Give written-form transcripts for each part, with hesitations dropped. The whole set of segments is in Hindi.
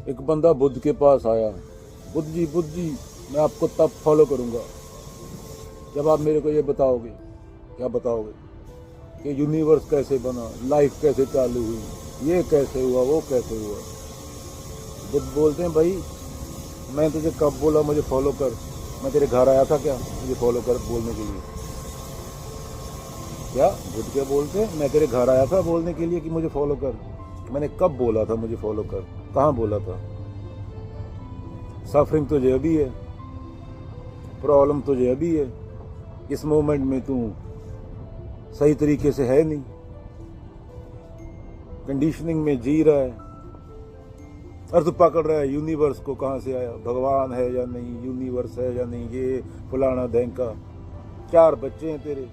एक बंदा बुद्ध के पास आया, बुद्ध जी मैं आपको तब फॉलो करूंगा जब आप मेरे को ये बताओगे। क्या बताओगे? कि यूनिवर्स कैसे बना, लाइफ कैसे चालू हुई, ये कैसे हुआ, वो कैसे हुआ। बुद्ध बोलते हैं भाई मैं तुझे कब बोला मुझे फॉलो कर? मैं तेरे घर आया था क्या मुझे फॉलो कर बोलने के लिए? क्या बुद्ध क्या बोलते हैं? मैं तेरे घर आया था बोलने के लिए कि मुझे फॉलो कर? मैंने कब बोला था मुझे फॉलो कर? कहाँ बोला था? सफरिंग तुझे अभी है, प्रॉब्लम तुझे अभी है, इस मोमेंट में तू सही तरीके से है नहीं, कंडीशनिंग में जी रहा है और तू पकड़ रहा है यूनिवर्स को। कहाँ से आया, भगवान है या नहीं, यूनिवर्स है या नहीं, ये फलाना ढेंका। 4 बच्चे हैं तेरे,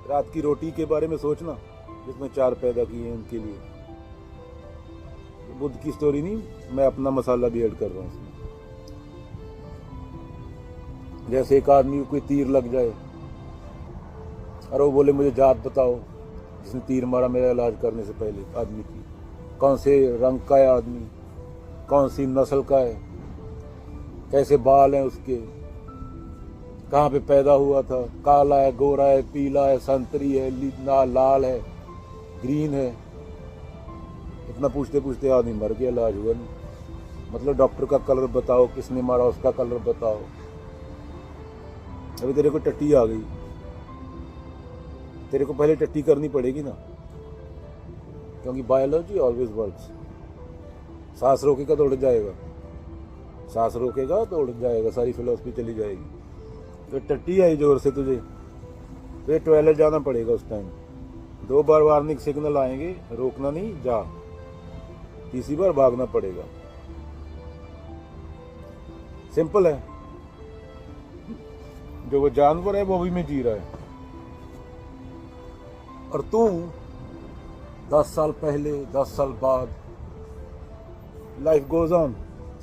रात की रोटी के बारे में सोचना जिसमें 4 पैदा किए हैं उनके लिए। बुद्ध की स्टोरी नहीं, मैं अपना मसाला भी ऐड कर रहा हूँ उसमें। जैसे एक आदमी को कोई तीर लग जाए और वो बोले मुझे जात बताओ जिसने तीर मारा मेरा इलाज करने से पहले आदमी की, कौन से रंग का है आदमी, कौन सी नस्ल का है, कैसे बाल हैं उसके, कहाँ पे पैदा हुआ था, काला है, गोरा है, पीला है, संतरी है, लाल है, ग्रीन है। इतना पूछते पूछते आदमी मर गया, इलाज हुआ नहीं। मतलब डॉक्टर का कलर बताओ, किसने मारा उसका कलर बताओ। अभी तेरे को टट्टी आ गई, तेरे को पहले टट्टी करनी पड़ेगी ना, क्योंकि बायोलॉजी ऑलवेज वर्क्स। सांस रोकेगा तो उड़ जाएगा, सांस रोकेगा तो उड़ जाएगा, सारी फिलॉसफी चली जाएगी। तो टट्टी आई जोर से तुझे, फिर टॉयलेट जाना पड़ेगा उस टाइम। 2 बार वार्निंग सिग्नल आएंगे, रोकना नहीं, जा। 3री बार भागना पड़ेगा। सिंपल है। जो वो जानवर है वो भी में जी रहा है, और तू 10 साल पहले, 10 साल बाद, लाइफ गोज ऑन।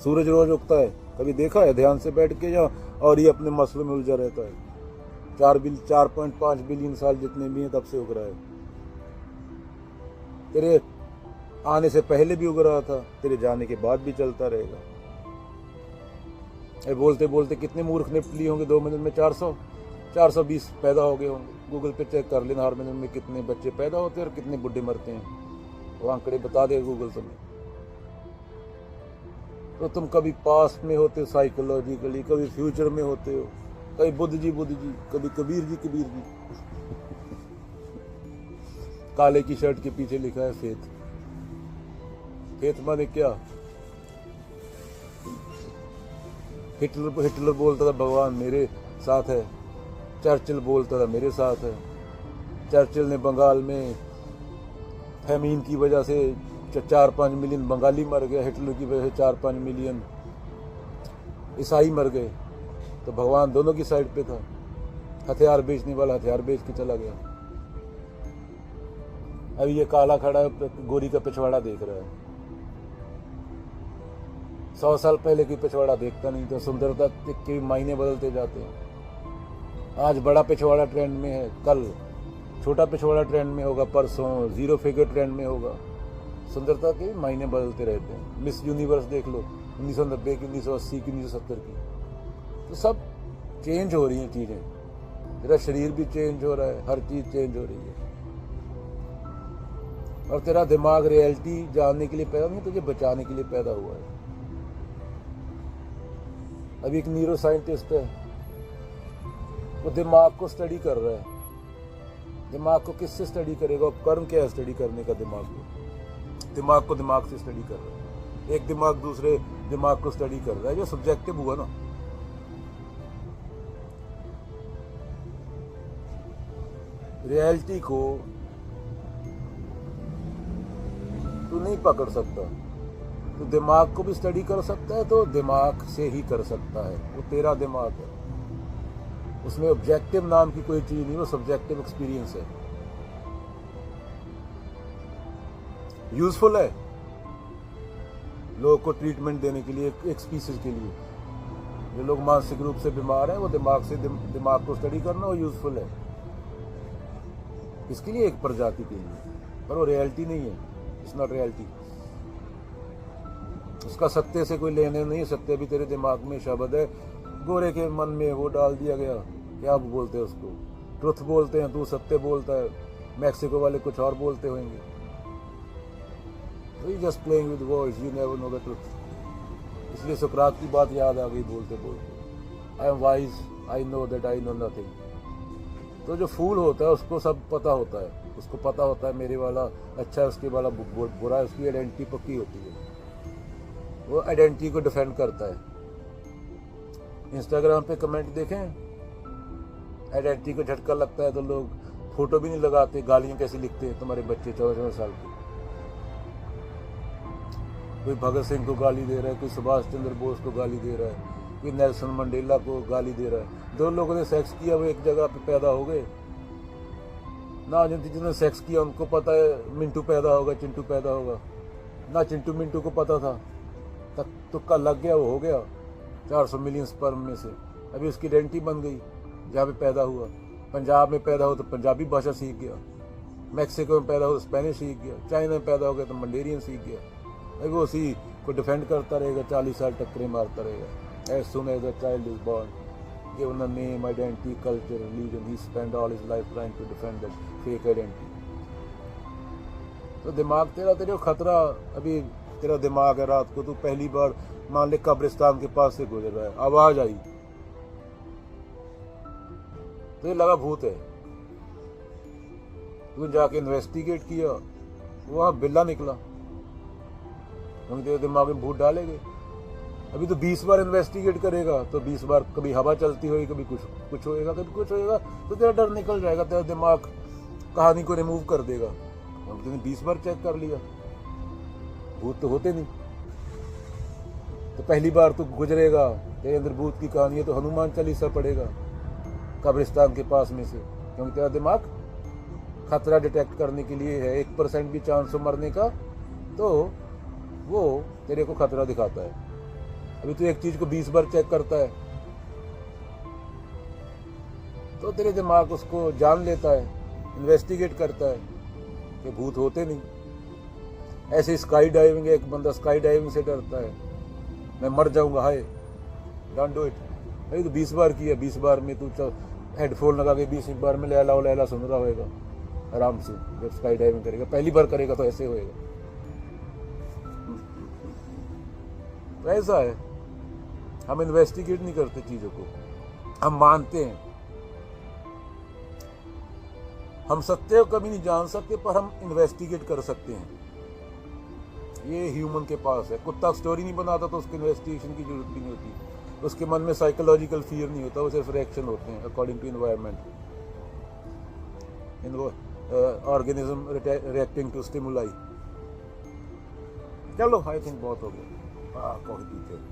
सूरज रोज उगता है, कभी देखा है ध्यान से बैठ के? या और ये अपने मसलों में उलझा रहता है। 4.5 बिलियन साल जितने भी हैं तब से उग रहा है। तेरे आने से पहले भी उग रहा था, तेरे जाने के बाद भी चलता रहेगा। बोलते बोलते कितने मूर्ख निपट लिए होंगे 2 मिनट में? 420 पैदा हो गए होंगे। गूगल पे चेक कर लेना हर मिनट में कितने बच्चे पैदा होते हैं और कितने बुढ़े मरते हैं, वो आंकड़े बता दे गूगल तुम्हें। तो तुम कभी पास्ट में होते हो साइकोलॉजिकली, कभी फ्यूचर में होते हो, कभी बुद्ध जी, कभी कबीर जी। काले की शर्ट के पीछे लिखा है फेथ। फेथ माने क्या? हिटलर बोलता था भगवान मेरे साथ है, चर्चिल बोलता था मेरे साथ है। चर्चिल ने बंगाल में फैमीन की वजह से 4-5 मिलियन बंगाली मर गए, हिटलर की वजह से 4-5 मिलियन ईसाई मर गए। तो भगवान दोनों की साइड पे था। हथियार बेचने वाला हथियार बेच के चला गया। अभी ये काला खड़ा है, गोरी का पिछवाड़ा देख रहा है। 100 साल पहले की पिछवाड़ा देखता नहीं, तो सुंदरता के मायने बदलते जाते हैं। आज बड़ा पिछवाड़ा ट्रेंड में है, कल छोटा पिछवाड़ा ट्रेंड में होगा, परसों 0 फिगर ट्रेंड में होगा। सुंदरता के मायने बदलते रहते हैं। मिस यूनिवर्स देख लो, 1990 की, 1980 की, 1970 की। तो सब चेंज हो रही हैं चीज़ें। तेरा शरीर भी चेंज हो रहा है, हर चीज़ चेंज हो रही है। और तेरा दिमाग रियलिटी जानने के लिए पैदा नहीं, तुझे बचाने के लिए पैदा हुआ है। अभी एक न्यूरो साइंटिस्ट है, वो दिमाग को स्टडी कर रहा है। दिमाग को किससे स्टडी करेगा? उपकरण क्या है स्टडी करने का? दिमाग को दिमाग से स्टडी कर रहा है। एक दिमाग दूसरे दिमाग को स्टडी कर रहा है, जो सब्जेक्टिव हुआ ना। रियलिटी को तू नहीं पकड़ सकता। तो दिमाग को भी स्टडी कर सकता है, तो दिमाग से ही कर सकता है। वो तेरा दिमाग है, उसमें ऑब्जेक्टिव नाम की कोई चीज नहीं, वो सब्जेक्टिव एक्सपीरियंस है। यूजफुल है लोगों को ट्रीटमेंट देने के लिए, एक स्पीसीज के लिए। जो लोग मानसिक रूप से बीमार हैं, वो दिमाग को स्टडी करना वो यूजफुल है इसके लिए, एक प्रजाति के लिए। पर वो रियलिटी नहीं है, इट्स नॉट रियलिटी। उसका सत्य से कोई लेने नहीं, सत्य भी तेरे दिमाग में शब्द है, गोरे के मन में वो डाल दिया गया। क्या बोलते हैं उसको, ट्रुथ बोलते हैं, तू सत्य बोलता है, मैक्सिको वाले कुछ और बोलते होंगे। तो just playing with words, you never know the truth. इसलिए सुकरात की बात याद आ गई बोलते बोलते, I am wise, I know that I know nothing. तो जो फूल होता है उसको सब पता होता है, उसको पता होता है मेरे वाला अच्छा है, उसके वाला बुरा है, उसकी आइडेंटिटी पक्की होती है, वो आइडेंटिटी को डिफेंड करता है। इंस्टाग्राम पे कमेंट देखें, आइडेंटिटी को झटका लगता है तो लोग फोटो भी नहीं लगाते, गालियां कैसी लिखते हैं तुम्हारे बच्चे 14 साल के। कोई भगत सिंह को गाली दे रहा है, कोई सुभाष चंद्र बोस को गाली दे रहा है, कोई नेल्सन मंडेला को गाली दे रहा है। दो लोगों ने सेक्स किया, वो एक जगह पे पैदा हो गए ना, जिन्होंने सेक्स किया उनको पता है मिंटू पैदा होगा, चिंटू पैदा होगा ना, चिंटू मिंटू को पता था, तक तुक्का लग गया, वो हो गया 400 मिलियन स्पर्म में से। अभी उसकी आइडेंटिटी बन गई जहाँ पे पैदा हुआ। पंजाब में पैदा हो तो पंजाबी भाषा सीख गया, मैक्सिको में पैदा हो तो स्पेनिश सीख गया, चाइना में पैदा हो गया तो मंडेरियन सीख गया। अभी वो उसी को डिफेंड करता रहेगा, 40 साल टक्करें मारता रहेगा। As soon as a child is born, given a name, identity, culture, religion, he spent all his life trying to defend that fake identity. तो दिमाग तेरा, तेरे को खतरा, अभी तेरा दिमाग है, रात को तू पहली बार मान ले कब्रिस्तान के पास से गुजर रहा है, आवाज आई तो ये लगा भूत है, तू जाके इन्वेस्टिगेट किया, वहां बिल्ला निकला, क्योंकि तेरे दिमाग में भूत डालेंगे। अभी तो 20 बार इन्वेस्टिगेट करेगा तो 20 बार कभी हवा चलती होगी, कभी कुछ होएगा, कभी कुछ होएगा, तो तेरा डर निकल जाएगा, तेरा दिमाग कहानी को रिमूव कर देगा। अब तूने 20 बार चेक कर लिया, भूत तो होते नहीं। तो पहली बार तू गुजरेगा, तेरे अंदर भूत की कहानी है, तो हनुमान चालीसा पड़ेगा कब्रिस्तान के पास में से, क्योंकि तेरा दिमाग खतरा डिटेक्ट करने के लिए है। 1% भी चांस हो मरने का तो वो तेरे को खतरा दिखाता है। अभी तो एक चीज को 20 बार चेक करता है तो तेरे दिमाग उसको जान लेता है, इन्वेस्टिगेट करता है कि भूत होते नहीं। ऐसे स्काई डाइविंग, एक बंदा स्काई डाइविंग से डरता है, मैं मर जाऊंगा, हाय डोंट डू इट। अभी तो 20 बार किया, 20 बार में तू हेडफोन लगा के 20 बार में लैला लैला सुन रहा होगा आराम से। जब स्काई डाइविंग करेगा, पहली बार करेगा तो ऐसे होएगा। तो ऐसा है, हम इन्वेस्टिगेट नहीं करते चीजों को, हम मानते हैं। हम सत्य को कभी नहीं जान सकते पर हम इन्वेस्टिगेट कर सकते हैं, ये ह्यूमन के पास है। कुत्ता स्टोरी नहीं बनाता तो उसको इन्वेस्टिगेशन की जरूरत भी नहीं होती, उसके मन में साइकोलॉजिकल फियर नहीं होता, वो सिर्फ रिएक्शन होते हैं according to environment, organism reacting to stimuli. चलो आई थिंक बहुत हो गया, कॉफी पीते।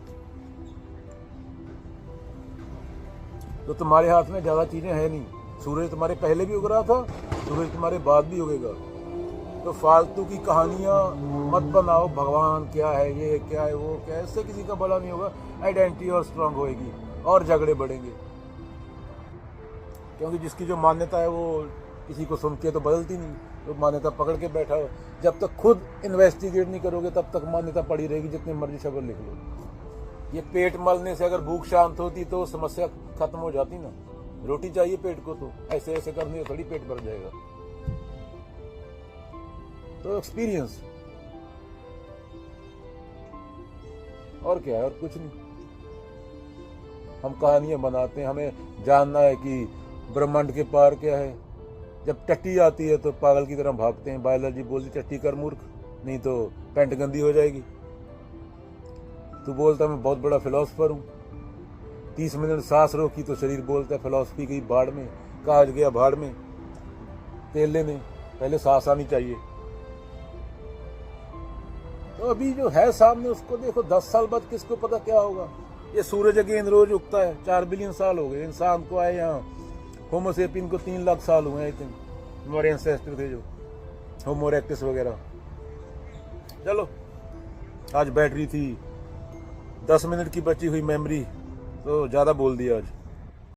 तो तुम्हारे हाथ में ज्यादा चीजें है नहीं, सूरज तुम्हारे पहले भी उग रहा था, सूरज तुम्हारे बाद भी उगेगा। तो फालतू की कहानियां मत बनाओ, भगवान क्या है, ये क्या है, वो क्या है, इससे किसी का भला नहीं होगा। आइडेंटिटी और स्ट्रांग होएगी और झगड़े बढ़ेंगे, क्योंकि जिसकी जो मान्यता है वो किसी को सुन के तो बदलती नहीं, तो मान्यता पकड़ के बैठा हो। जब तक खुद इन्वेस्टिगेट नहीं करोगे तब तक मान्यता पड़ी रहेगी, जितने मर्जी शब्द लिख लो। ये पेट मलने से अगर भूख शांत होती तो समस्या खत्म हो जाती ना। रोटी चाहिए पेट को, तो ऐसे ऐसे करने से थोड़ी पेट भर जाएगा। तो एक्सपीरियंस, और क्या है, और कुछ नहीं। हम कहानियां बनाते हैं, हमें जानना है कि ब्रह्मांड के पार क्या है। जब टट्टी आती है तो पागल की तरह भागते हैं, बायोलॉजी बोलती टट्टी कर मूर्ख, नहीं तो पैंट गंदी हो जाएगी। तू बोलता मैं बहुत बड़ा फिलोसफर हूँ, 30 मिनट सांस रोकी तो शरीर बोलता है फिलोसफी गई भाड़ में, काज गया भाड़ में तेल लेने, पहले सांस आनी चाहिए। तो अभी जो है सामने उसको देखो, 10 साल बाद किसको पता क्या होगा। ये सूरज अगेन रोज उगता है, 4 बिलियन साल हो गए इंसान को आए यहाँ। होमोसेपियन को 3 लाख साल हुए आई थिंक, हमारे एंसेस्टर थे जो होमो इरेक्टस वगैरह। चलो आज बैटरी थी, 10 मिनट की बची हुई मेमोरी, तो ज्यादा बोल दिया आज।